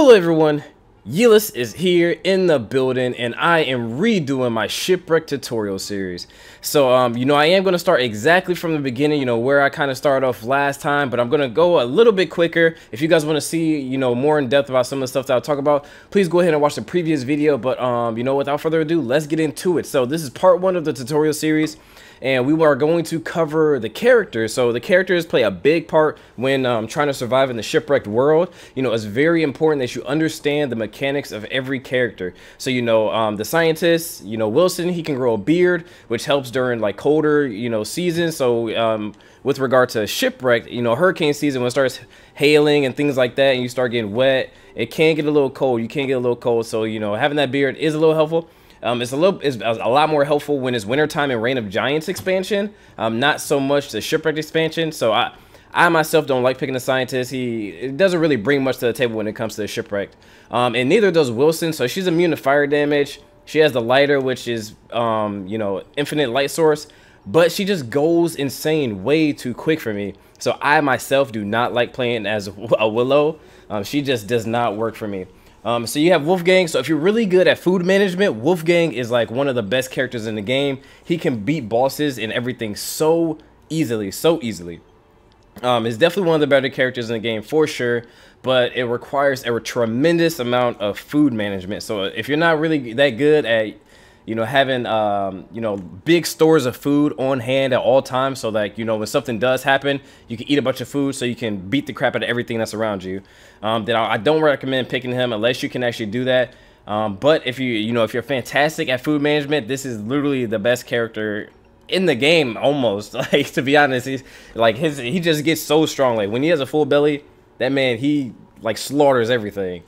Hello everyone, Yelis is here in the building and I am redoing my Shipwrecked tutorial series. So I am going to start exactly from the beginning, where I kind of started off last time, but I'm going to go a little bit quicker. If you guys want to see, more in depth about some of the stuff that I'll talk about, please go ahead and watch the previous video. But without further ado, let's get into it. So this is part 1 of the tutorial series. And we are going to cover the characters. So the characters play a big part when trying to survive in the shipwrecked world. It's very important that you understand the mechanics of every character. So the scientist, Wilson, he can grow a beard, which helps during like colder seasons. So with regard to shipwrecked, hurricane season, when it starts hailing and things like that, and you start getting wet, it can get a little cold. You can get a little cold. So having that beard is a little helpful. It's a lot more helpful when it's wintertime and Reign of Giants expansion, not so much the Shipwrecked expansion. So I myself don't like picking a scientist. It doesn't really bring much to the table when it comes to the Shipwrecked, and neither does Wilson. So she's immune to fire damage. She has the lighter, which is infinite light source, but she just goes insane way too quick for me. So I myself do not like playing as a Willow. She just does not work for me. So you have Wolfgang. So if you're really good at food management, Wolfgang is like one of the best characters in the game. He can beat bosses and everything so easily, It's definitely one of the better characters in the game for sure, but it requires a tremendous amount of food management. So if you're not really that good at having big stores of food on hand at all times, so that when something does happen, you can eat a bunch of food so you can beat the crap out of everything that's around you, then I don't recommend picking him unless you can actually do that. But if if you're fantastic at food management, this is literally the best character in the game, almost. Like, to be honest, he just gets so strong. Like when he has a full belly, that man, he like slaughters everything.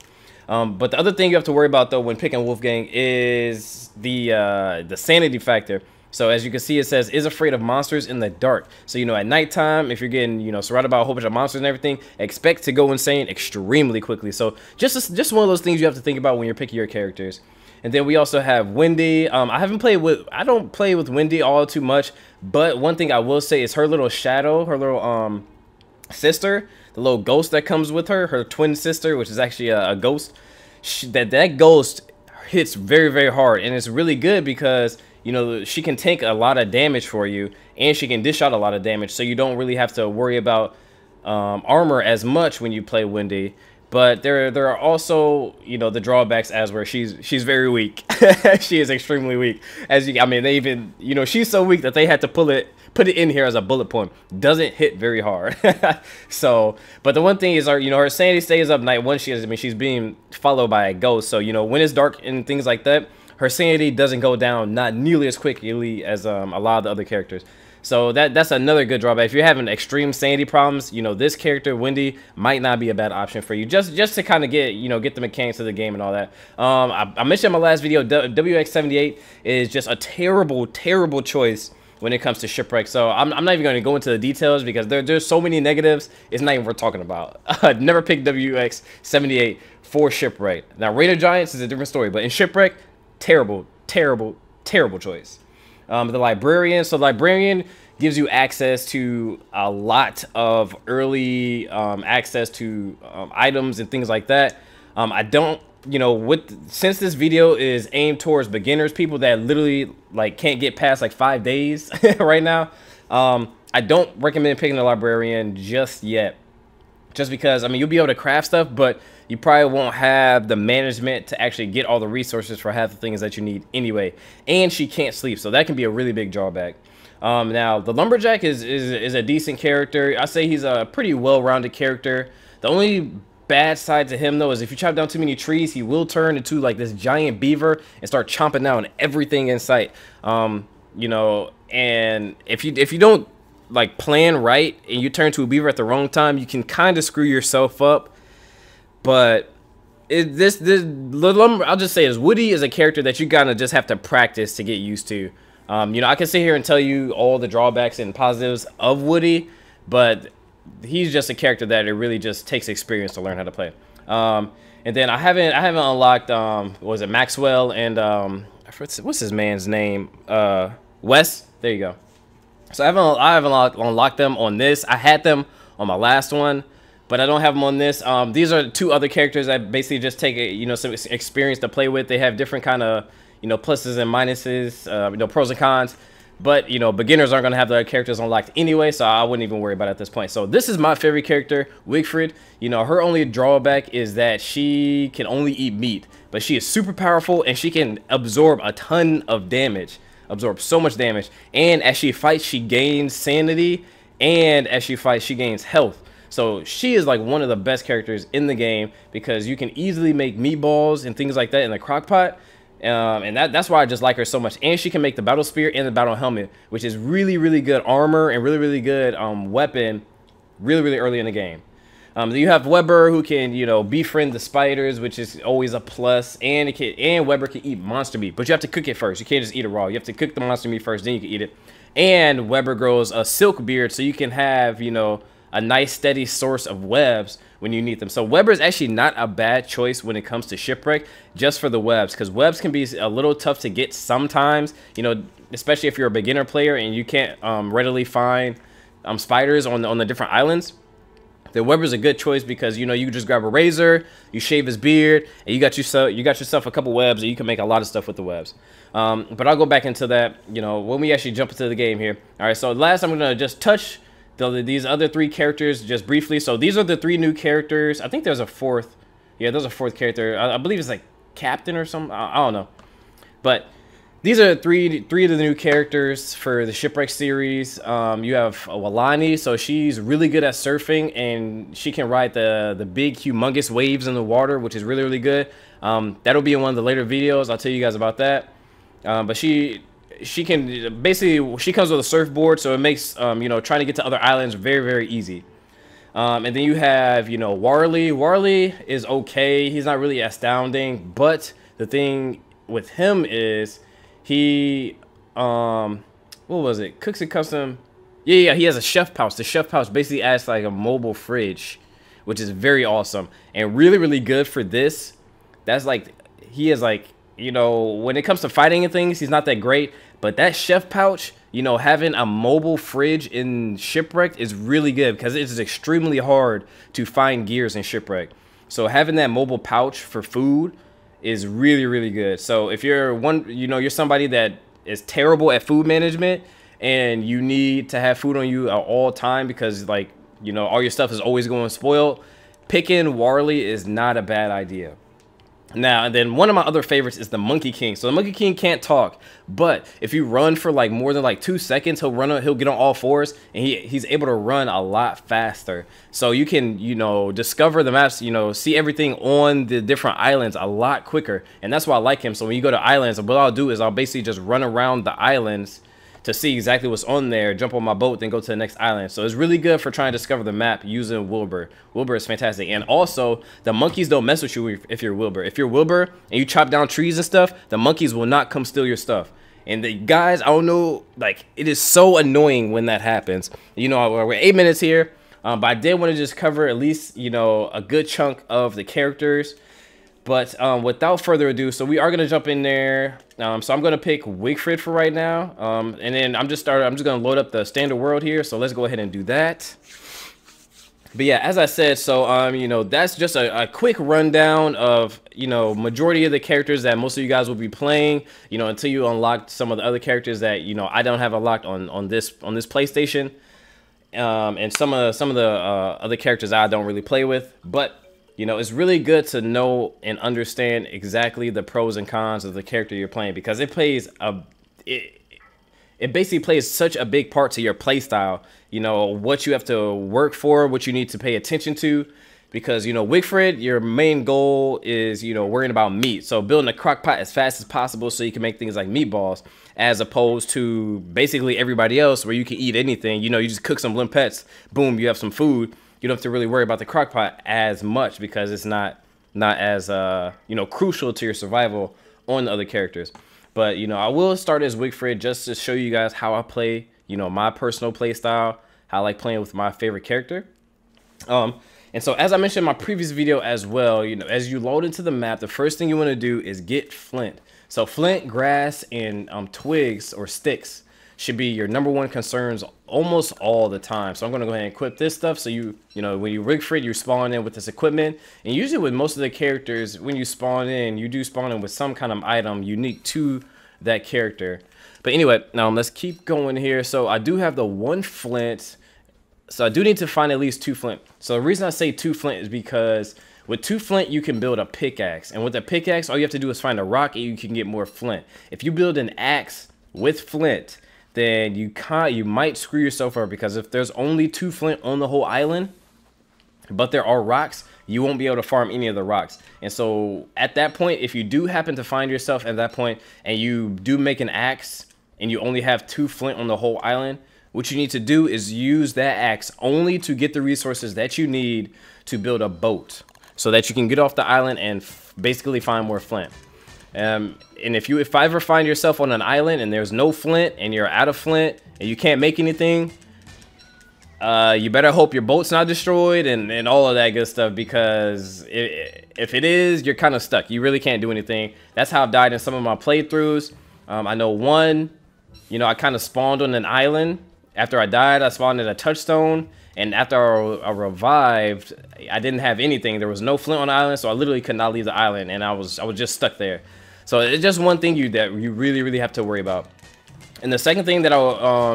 But the other thing you have to worry about though when picking Wolfgang is the sanity factor. So as you can see, it says is afraid of monsters in the dark. So at nighttime, if you're getting surrounded by a whole bunch of monsters and everything, expect to go insane extremely quickly. So just one of those things you have to think about when you're picking your characters. And then we also have Wendy. I don't play with Wendy all too much, but one thing I will say is her little shadow, her little sister, the little ghost that comes with her twin sister, which is actually a ghost. That ghost hits very, very hard, and it's really good because she can take a lot of damage for you, and she can dish out a lot of damage, so you don't really have to worry about armor as much when you play Wendy. But there are also the drawbacks as where she's very weak. She is extremely weak. They even she's so weak that they had to put it in here as a bullet point. Doesn't hit very hard. So, but the one thing is her sanity stays up night one. She's being followed by a ghost. So when it's dark and things like that, her sanity doesn't go down not nearly as quickly as a lot of the other characters. So that's another good drawback. If you're having extreme sanity problems, this character Wendy might not be a bad option for you. Just to kind of get get the mechanics of the game and all that. I mentioned in my last video, WX78 is just a terrible choice when it comes to Shipwreck. So I'm not even going to go into the details because there's so many negatives. It's not even worth talking about. Never pick WX78 for Shipwreck. Now Reign of Giants is a different story, but in Shipwreck, terrible choice. The Librarian. So Librarian gives you access to a lot of early access to items and things like that. I don't, since this video is aimed towards beginners, people that literally like can't get past like 5 days right now, I don't recommend picking the Librarian just yet. Just because, you'll be able to craft stuff, but you probably won't have the management to actually get all the resources for half the things that you need anyway. And she can't sleep, so that can be a really big drawback. Now, the Lumberjack is a decent character. I say he's a pretty well-rounded character. The only bad side to him, though, is if you chop down too many trees, he will turn into like this giant beaver and start chomping down everything in sight. And if you don't like plan right and you turn to a beaver at the wrong time, you can kind of screw yourself up. But I'll just say is Woody is a character that you gotta just have to practice to get used to. I can sit here and tell you all the drawbacks and positives of Woody, but he's just a character that it really just takes experience to learn how to play. And then I haven't unlocked was it Maxwell and what's his man's name, Wes. There you go. So I haven't unlocked them on this. I had them on my last one, but I don't have them on this. These are two other characters that basically just take some experience to play with. They have different kind of pluses and minuses, pros and cons. But beginners aren't gonna have their characters unlocked anyway, so I wouldn't even worry about it at this point. So this is my favorite character, Wigfrid. Her only drawback is that she can only eat meat, but she is super powerful and she can absorb a ton of damage, absorb so much damage. And as she fights, she gains sanity, and as she fights, she gains health. So she is like one of the best characters in the game because you can easily make meatballs and things like that in the crock pot. And that's why I just like her so much. And she can make the battle spear and the battle helmet, which is really, really good armor and really, really good weapon really, really early in the game. You have Weber, who can, befriend the spiders, which is always a plus. And Weber can eat monster meat, but you have to cook it first. You can't just eat it raw. You have to cook the monster meat first, then you can eat it. And Weber grows a silk beard, so you can have, a nice steady source of webs when you need them. So Weber is actually not a bad choice when it comes to Shipwreck, just for the webs, because webs can be a little tough to get sometimes, especially if you're a beginner player and you can't readily find spiders on the different islands. The Weber's a good choice because you just grab a razor, you shave his beard, and you got yourself a couple webs, and you can make a lot of stuff with the webs. But I'll go back into that when we actually jump into the game here. All right, so last I'm gonna just touch these other three characters just briefly. So these are the three new characters. I think there's a fourth. Yeah, there's a fourth character. I believe it's like Captain or something. I don't know. But these are three of the new characters for the Shipwreck series. You have Walani, so she's really good at surfing, and she can ride the big, humongous waves in the water, which is really, really good. That'll be in one of the later videos. I'll tell you guys about that. But she can basically, she comes with a surfboard, so it makes trying to get to other islands very, very easy. And then you have Warley. Warley is okay. He's not really astounding, but the thing with him is he what was it? Cooks and custom. Yeah, he has a chef pouch. The chef pouch basically acts like a mobile fridge, which is very awesome and really, really good for this. That's like, he is like, when it comes to fighting and things, he's not that great. But that chef pouch, having a mobile fridge in Shipwrecked is really good because it is extremely hard to find gears in Shipwrecked. So having that mobile pouch for food is really, really good. So if you're you're somebody that is terrible at food management and you need to have food on you at all time because all your stuff is always going spoiled, picking Warley is not a bad idea. Now, and then one of my other favorites is the Monkey King. So the Monkey King can't talk, but if you run for more than 2 seconds, he'll get on all fours, and he's able to run a lot faster. So you can discover the maps, see everything on the different islands a lot quicker, and that's why I like him. So when you go to islands, what I'll do is I'll basically just run around the islands to see exactly what's on there, jump on my boat, then go to the next island. So it's really good for trying to discover the map using Wilbur. Wilbur is fantastic. And also, the monkeys don't mess with you if you're Wilbur. If you're Wilbur and you chop down trees and stuff, the monkeys will not come steal your stuff. And the guys, I don't know, it is so annoying when that happens. We're 8 minutes here, but I did want to just cover at least, a good chunk of the characters. But without further ado, so we are going to jump in there. So I'm going to pick Wigfrid for right now. And then I'm just going to load up the standard world here. So let's go ahead and do that. But yeah, as I said, so that's just a quick rundown of majority of the characters that most of you guys will be playing, until you unlock some of the other characters that I don't have unlocked on this PlayStation. And some of the other characters I don't really play with, but it's really good to know and understand exactly the pros and cons of the character you're playing, because it basically plays such a big part to your play style. What you have to work for, what you need to pay attention to, because Wigfrid, your main goal is worrying about meat. So building a crock pot as fast as possible so you can make things like meatballs, as opposed to basically everybody else where you can eat anything. You just cook some limpets, boom, you have some food. You don't have to really worry about the crock pot as much because it's not as crucial to your survival on the other characters. But I will start as Wigfrid just to show you guys how I play, my personal play style, how I like playing with my favorite character. And so as I mentioned in my previous video as well, as you load into the map, the first thing you want to do is get flint. So flint, grass, and twigs or sticks should be your #1 concerns almost all the time. So I'm going to go ahead and equip this stuff. So you know, when you rig for it, you spawn in with this equipment. And usually with most of the characters, when you spawn in, you do spawn in with some kind of item unique to that character. But anyway, now let's keep going here. So I do have the 1 flint. So I do need to find at least 2 flint. So the reason I say 2 flint is because with 2 flint, you can build a pickaxe. And with a pickaxe, all you have to do is find a rock and you can get more flint. If you build an axe with flint, then you might screw yourself up, because if there's only 2 flint on the whole island, but there are rocks, you won't be able to farm any of the rocks. And so at that point, if you do happen to find yourself at that point and you do make an axe and you only have 2 flint on the whole island, what you need to do is use that axe only to get the resources that you need to build a boat, so that you can get off the island and basically find more flint. And if I ever find yourself on an island and there's no flint and you're out of flint and you can't make anything, you better hope your boat's not destroyed and all of that good stuff, because if it is, you're kind of stuck. You really can't do anything. That's how I've died in some of my playthroughs. I know one, you know, I kind of spawned on an island. After I died, I spawned at a touchstone, and after I revived, I didn't have anything. There was no flint on the island, so I literally could not leave the island, and I was just stuck there. So it's just one thing that you really have to worry about. And the second thing that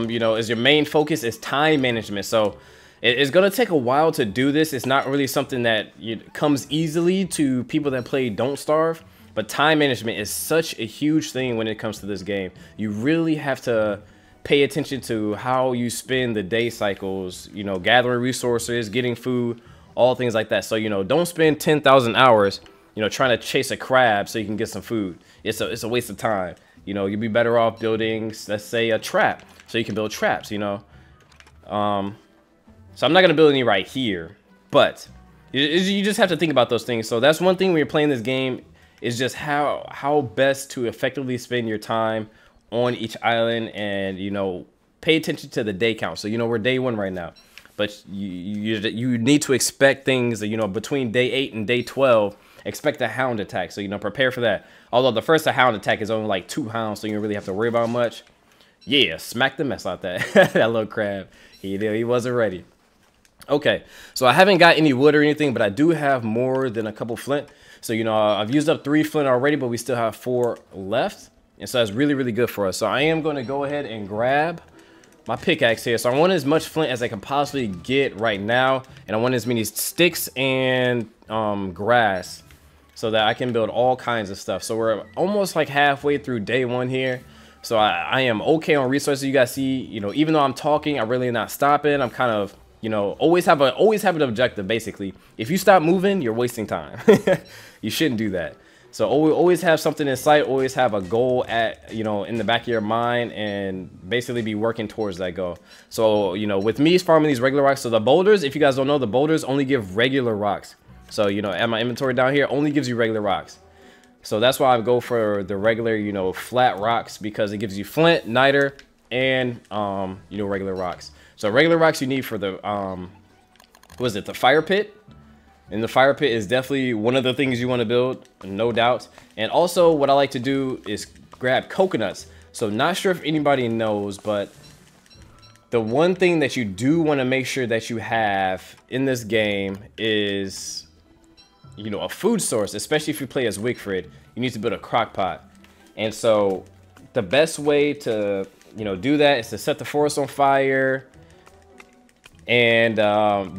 you know, is your main focus is time management. So it's gonna take a while to do this. It's not really something that comes easily to people that play Don't Starve, but time management is such a huge thing when it comes to this game. You really have to pay attention to how you spend the day cycles, you know, gathering resources, getting food, all things like that. So, you know, don't spend 10,000 hours, you know, trying to chase a crab so you can get some food. It's a waste of time. You know, you'd be better off building, let's say, a trap, so you can build traps, you know. So I'm not gonna build any right here, but you just have to think about those things. So that's one thing when you're playing this game, is just how best to effectively spend your time on each island, and you know, pay attention to the day count. So you know, we're day 1 right now, but you need to expect things, you know, between day 8 and day 12. Expect a hound attack, so you know, prepare for that. Although the first hound attack is only like 2 hounds, so you don't really have to worry about much. Yeah, smack the mess out that that little crab. He wasn't ready. Okay, so I haven't got any wood or anything, but I do have more than a couple flint. So you know, I've used up 3 flint already, but we still have 4 left. And so that's really good for us. So I am going to go ahead and grab my pickaxe here. So I want as much flint as I can possibly get right now, and I want as many sticks and grass, so that I can build all kinds of stuff. So we're almost like halfway through day 1 here. So I am okay on resources. You guys see, you know, even though I'm talking, I'm really not stopping. I'm kind of, you know, always have an objective. Basically, if you stop moving, you're wasting time. You shouldn't do that. So always have something in sight, always have a goal at, you know, in the back of your mind, and basically be working towards that goal. So, you know, with me farming these regular rocks, so the boulders, if you guys don't know, the boulders only give regular rocks. So, you know, at my inventory down here only gives you regular rocks. So that's why I go for the regular, you know, flat rocks, because it gives you flint, niter, and, you know, regular rocks. So regular rocks you need for the, what is it, the fire pit? And the fire pit is definitely one of the things you want to build, no doubt. And also what I like to do is grab coconuts. So not sure if anybody knows, but the one thing that you do want to make sure that you have in this game is, you know, a food source, especially if you play as Wickfred. You need to build a crock pot. And so the best way to, you know, do that is to set the forest on fire. And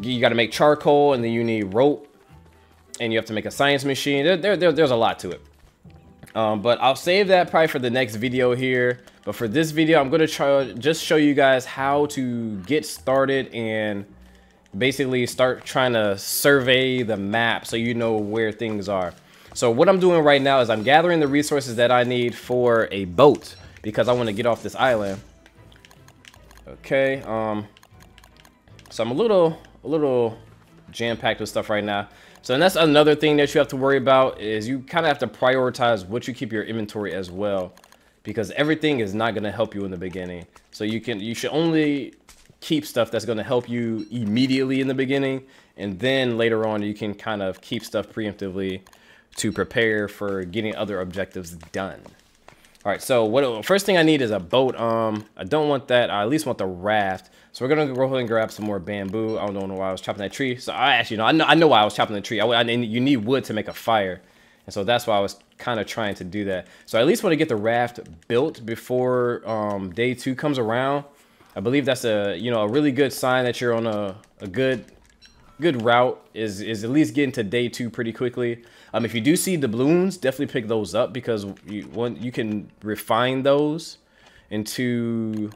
you got to make charcoal, and then you need rope, and you have to make a science machine. There's a lot to it. But I'll save that probably for the next video here. But for this video, I'm going to try just show you guys how to get started and basically start trying to survey the map so you know where things are. So what I'm doing right now is I'm gathering the resources that I need for a boat, because I want to get off this island. Okay, so I'm a little jam-packed with stuff right now. So and that's another thing that you have to worry about, is you kind of have to prioritize what you keep your inventory as well, because everything is not going to help you in the beginning. So you should only keep stuff that's going to help you immediately in the beginning, and then later on you can kind of keep stuff preemptively to prepare for getting other objectives done. All right, so what first thing I need is a boat. I don't want that. I at least want the raft. So we're gonna go ahead and grab some more bamboo. I don't know why I was chopping that tree. So I actually know. I know why I was chopping the tree. You need wood to make a fire, and so that's why I was kind of trying to do that. So I at least want to get the raft built before day 2 comes around. I believe that's a a really good sign that you're on a good route is at least getting to day 2 pretty quickly. If you do see doubloons, definitely pick those up because you can refine those into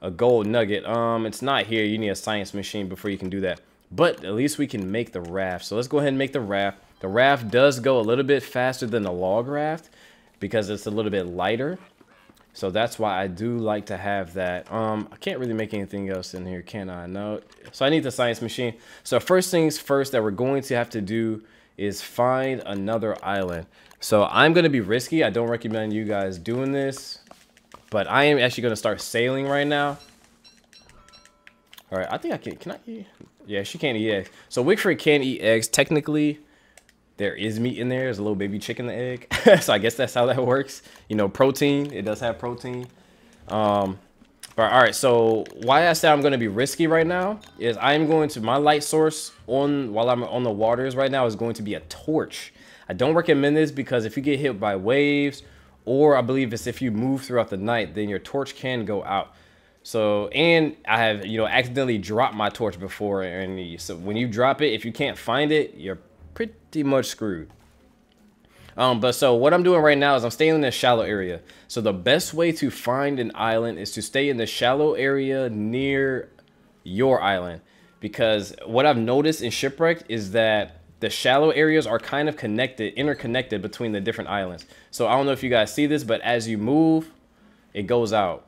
a gold nugget. It's not here. You need a science machine before you can do that. But at least we can make the raft. So let's go ahead and make the raft. The raft does go a little bit faster than the log raft because it's a little bit lighter. So that's why I do like to have that. I can't really make anything else in here, can I? No. So I need the science machine. So first things first that we're going to have to do is find another island. So I'm going to be risky. I don't recommend you guys doing this, but I am actually going to start sailing right now. All right, I think I can I eat? Yeah, she can't eat eggs. So Wickford can eat eggs. Technically, there is meat in there. There's a little baby chicken in the egg. So I guess that's how that works. Protein. It does have protein. But all right, so why I say I'm going to be risky right now is I'm going to, my light source while I'm on the waters right now is going to be a torch. I don't recommend this because if you get hit by waves, or I believe it's if you move throughout the night, then your torch can go out. So, and I have, accidentally dropped my torch before. And so when you drop it, if you can't find it, you're pretty much screwed. But so what I'm doing right now is I'm staying in the shallow area. So the best way to find an island is to stay in the shallow area near your island. Because what I've noticed in Shipwrecked is that the shallow areas are kind of interconnected between the different islands. So I don't know if you guys see this, but as you move, it goes out.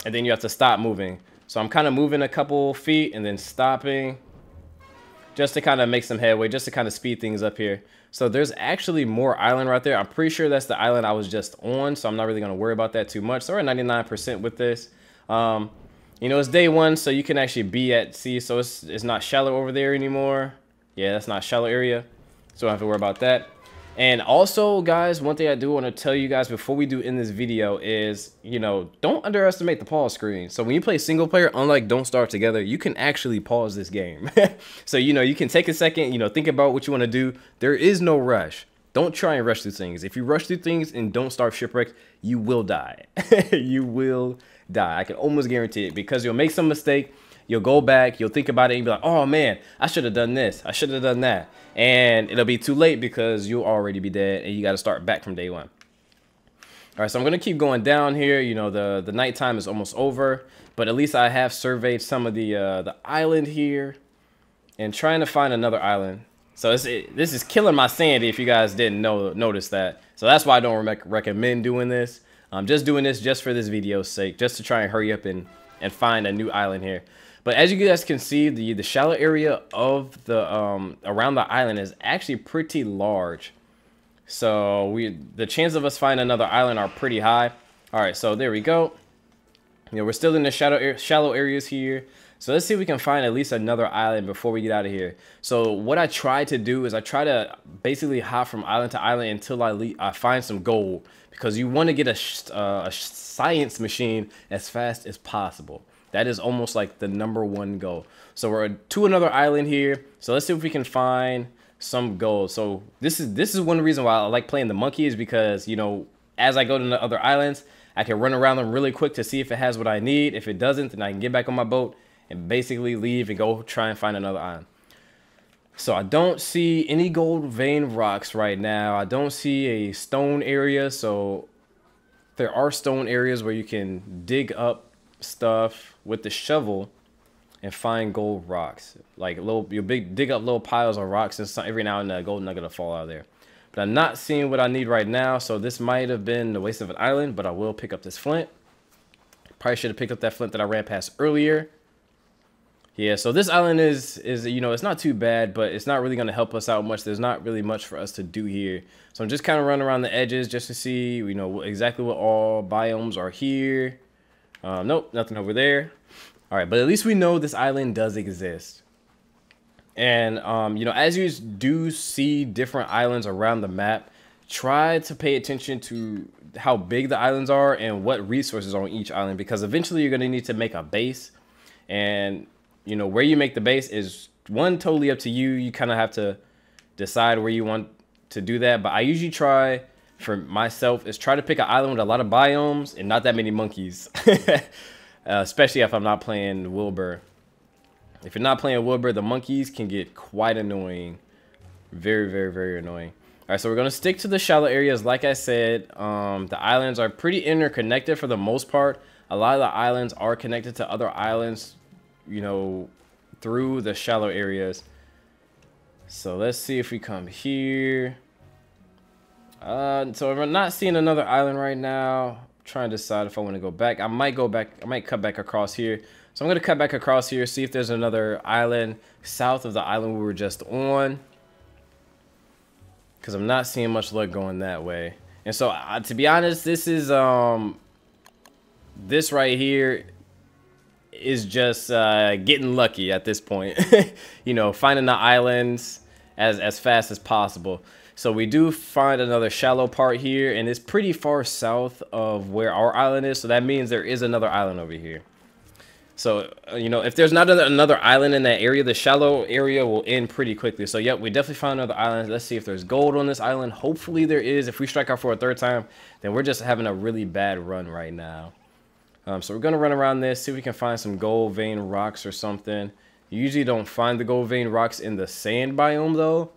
And then you have to stop moving. So I'm kind of moving a couple feet and then stopping just to kind of make some headway, just to kind of speed things up here. So there's actually more island right there. I'm pretty sure that's the island I was just on, so I'm not really going to worry about that too much. So we're at 99% with this. It's day 1, so you can actually be at sea, so it's not shallow over there anymore. Yeah, that's not shallow area, so I don't have to worry about that. And also, guys, one thing I do want to tell you guys before we do end this video is, don't underestimate the pause screen. So when you play single player, unlike Don't Starve Together, you can actually pause this game. So, you can take a second, think about what you want to do. There is no rush. Don't try and rush through things. If you rush through things and don't start Shipwrecked, you will die. You will die. I can almost guarantee it because you'll make some mistake. You'll go back, you'll think about it, and you'll be like, oh man, I should have done this. I should have done that. And it'll be too late because you'll already be dead and you got to start back from day 1. All right, so I'm going to keep going down here. The nighttime is almost over, but at least I have surveyed some of the island here and trying to find another island. So this is killing my sanity if you guys didn't notice that. So that's why I don't recommend doing this. I'm just doing this just for this video's sake, just to try and hurry up and find a new island here. But as you guys can see, the shallow area of the around the island is actually pretty large. So the chance of us finding another island are pretty high. All right, so there we go. We're still in the shallow areas here. So let's see if we can find at least another island before we get out of here. So what I try to do is I try to basically hop from island to island until I find some gold, because you want to get a science machine as fast as possible. That is almost like the #1 goal. So we're to another island here. So let's see if we can find some gold. So this is one reason why I like playing the monkey, is because, as I go to the other islands, I can run around them really quick to see if it has what I need. If it doesn't, then I can get back on my boat and basically leave and go try and find another island. So I don't see any gold vein rocks right now. I don't see a stone area. So there are stone areas where you can dig up stuff with the shovel and find gold rocks. Like dig up little piles of rocks, and every now and then a gold nugget will fall out of there. But I'm not seeing what I need right now, so this might have been the waste of an island, but I will pick up this flint. Probably should have picked up that flint that I ran past earlier. Yeah, so this island is it's not too bad, but it's not really going to help us out much. There's not really much for us to do here. So I'm just kind of running around the edges just to see, exactly what all biomes are here. Nope, nothing over there. All right, but at least we know this island does exist. And, as you do see different islands around the map, try to pay attention to how big the islands are and what resources are on each island, because eventually you're going to need to make a base. And you know, where you make the base is totally up to you. You kind of have to decide where you want to do that. But I usually try, for myself, is try to pick an island with a lot of biomes and not that many monkeys. Especially if I'm not playing Wilbur. If you're not playing Wilbur, the monkeys can get quite annoying. Very, very, very annoying. All right, so we're going to stick to the shallow areas. Like I said, the islands are pretty interconnected for the most part. A lot of the islands are connected to other islands, you know, through the shallow areas. So let's see if we come here. So we're not seeing another island right now. I'm trying to decide if I want to go back. I might go back. I might cut back across here. So I'm going to cut back across here, see if there's another island south of the island we were just on. Because I'm not seeing much luck going that way. And so, to be honest, this is, this right here is just getting lucky at this point. You know, finding the islands as fast as possible. So we do find another shallow part here, and it's pretty far south of where our island is. So that means there is another island over here. So, you know, if there's not another island in that area, the shallow area will end pretty quickly. So, yep, we definitely found another island. Let's see if there's gold on this island. Hopefully there is. If we strike out for a third time, then we're just having a really bad run right now. So we're going to run around this, see if we can find some gold vein rocks or something. You usually don't find the gold vein rocks in the sand biome, though.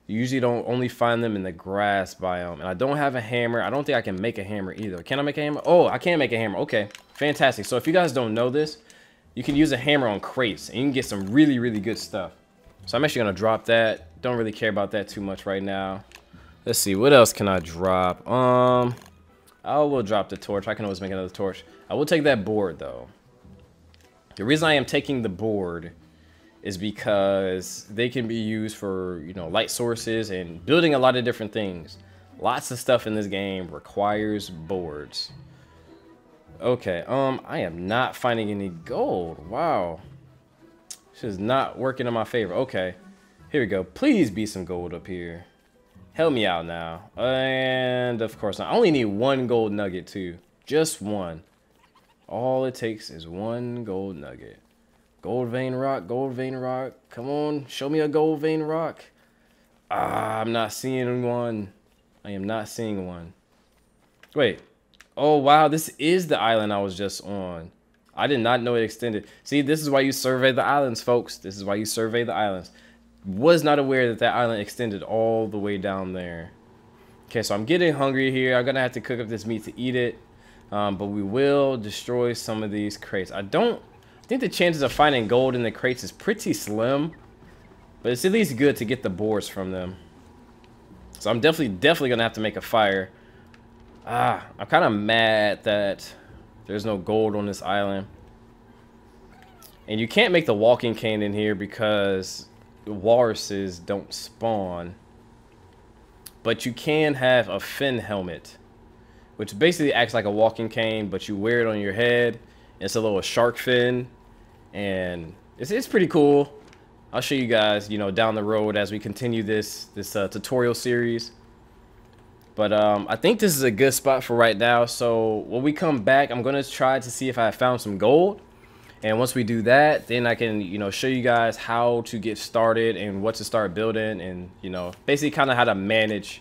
You usually don't only find them in the grass biome. And I don't have a hammer. I don't think I can make a hammer either. Can I make a hammer? Oh, I can make a hammer. Okay, fantastic. So if you guys don't know this, you can use a hammer on crates and you can get some really, really good stuff. So I'm actually going to drop that. Don't really care about that too much right now. Let's see, what else can I drop? I will drop the torch. I can always make another torch. I will take that board though. The reason I am taking the board is because they can be used for, you know, light sources and building a lot of different things. Lots of stuff in this game requires boards. Okay, I am not finding any gold. Wow. This is not working in my favor. Okay, here we go. Please be some gold up here. Help me out now. And of course, I only need one gold nugget too. Just one. All it takes is one gold nugget. Gold vein rock, gold vein rock. Come on, show me a gold vein rock. Ah, I'm not seeing one. I am not seeing one. Wait. Oh, wow, this is the island I was just on. I did not know it extended. See, this is why you survey the islands, folks. This is why you survey the islands. Was not aware that that island extended all the way down there. Okay, so I'm getting hungry here. I'm going to have to cook up this meat to eat it. But we will destroy some of these crates. I think the chances of finding gold in the crates is pretty slim. But it's at least good to get the boards from them. So I'm definitely going to have to make a fire. I'm kind of mad that there's no gold on this island. And you can't make the walking cane in here because the walruses don't spawn. But you can have a fin helmet, which basically acts like a walking cane, but you wear it on your head. It's a little shark fin, and it's pretty cool. I'll show you guys, you know, down the road as we continue this tutorial series. But I think this is a good spot for right now. So when we come back, I'm going to try to see if I found some gold. And once we do that, then I can, you know, show you guys how to get started and what to start building, and, you know, basically kind of how to manage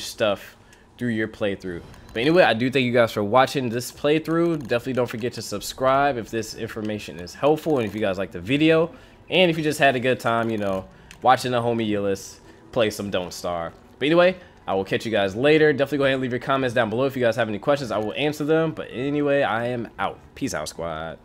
stuff through your playthrough. But anyway, I do thank you guys for watching this playthrough. Definitely don't forget to subscribe if this information is helpful, and if you guys like the video, and if you just had a good time, you know, watching the homie Yillis play some Don't Starve. But anyway, I will catch you guys later. Definitely go ahead and leave your comments down below if you guys have any questions. I will answer them. But anyway, I am out. Peace out, squad.